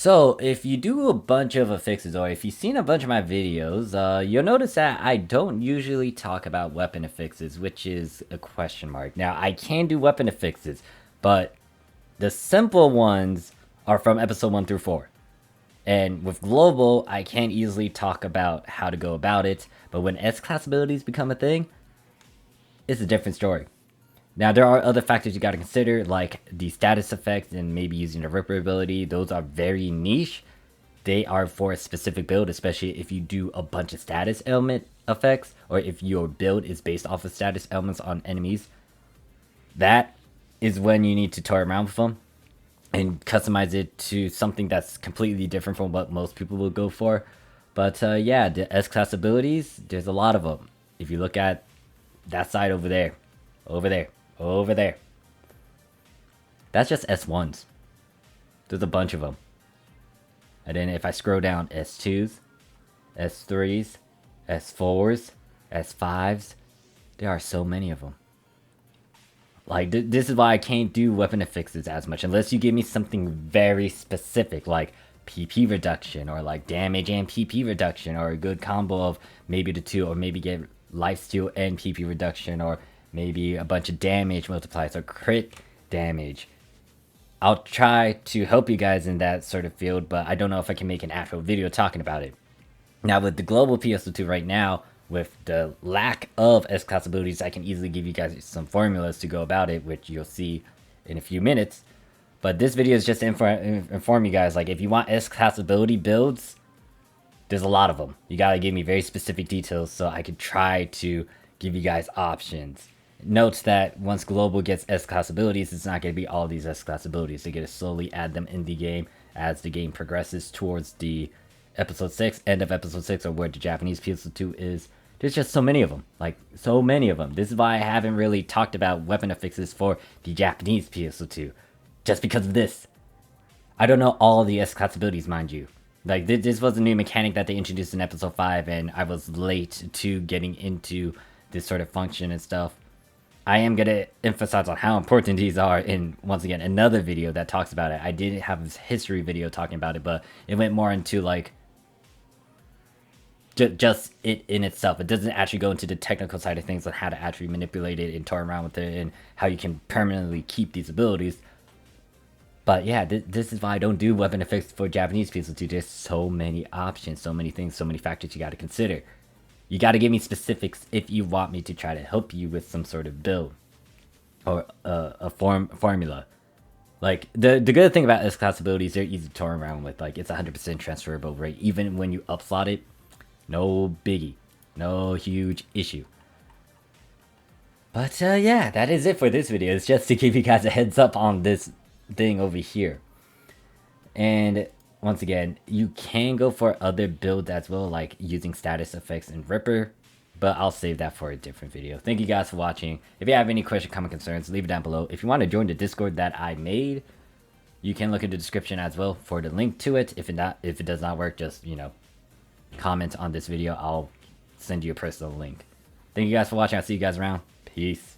So, if you do a bunch of affixes, or if you've seen a bunch of my videos, you'll notice that I don't usually talk about weapon affixes, which is a question mark. Now, I can do weapon affixes, but the simple ones are from episode 1 through 4. And with global, I can't easily talk about how to go about it, but when S-class abilities become a thing, it's a different story. Now, there are other factors you got to consider, like the status effects and maybe using the Ripper ability. Those are very niche. They are for a specific build, especially if you do a bunch of status element effects, or if your build is based off of status elements on enemies. That is when you need to toy around with them and customize it to something that's completely different from what most people will go for. But yeah, the S-class abilities, there's a lot of them. If you look at that side over there, over there. That's just S1s. There's a bunch of them. And then if I scroll down, S2s, S3s, S4s, S5s, there are so many of them. Like, this is why I can't do weapon affixes as much, unless you give me something very specific, like PP reduction, or like damage and PP reduction, or a good combo of maybe the two, or maybe get lifesteal and PP reduction, or maybe a bunch of damage multipliers or crit damage. I'll try to help you guys in that sort of field, but I don't know if I can make an actual video talking about it. Now, with the global PSO2 right now, with the lack of S-class abilities, I can easily give you guys some formulas to go about it, which you'll see in a few minutes. But this video is just to inform you guys, like, if you want S-class ability builds, there's a lot of them. You gotta give me very specific details so I can try to give you guys options. Note that once global gets S-class abilities, it's not going to be all these S-class abilities. They're going to slowly add them in the game as the game progresses towards the episode 6, end of episode 6, or where the Japanese PSO2 is. There's just so many of them. Like, so many of them. This is why I haven't really talked about weapon affixes for the Japanese PSO2. Just because of this. I don't know all of the S-class abilities, mind you. Like, this was a new mechanic that they introduced in episode 5, and I was late to getting into this sort of function and stuff. I am going to emphasize on how important these are in, once again, another video that talks about it. I did have this history video talking about it, but it went more into, like, just it in itself. It doesn't actually go into the technical side of things on how to actually manipulate it and toy around with it and how you can permanently keep these abilities. But yeah, this is why I don't do weapon effects for Japanese PSO2. There's so many options, so many things, so many factors you got to consider. You got to give me specifics if you want me to try to help you with some sort of build or a formula. Like, the good thing about S-class abilities, they're easy to toy around with. Like, it's 100% transferable rate. Even when you upslot it, no biggie. No huge issue. But yeah, that is it for this video. It's just to give you guys a heads up on this thing over here. And once again, you can go for other builds as well, like using status effects in Ripper, but I'll save that for a different video. Thank you guys for watching. If you have any question, comment, concerns, leave it down below. If you want to join the Discord that I made, you can look in the description as well for the link to it. If it does not work, just, you know, comment on this video. I'll send you a personal link. Thank you guys for watching. I'll see you guys around. Peace.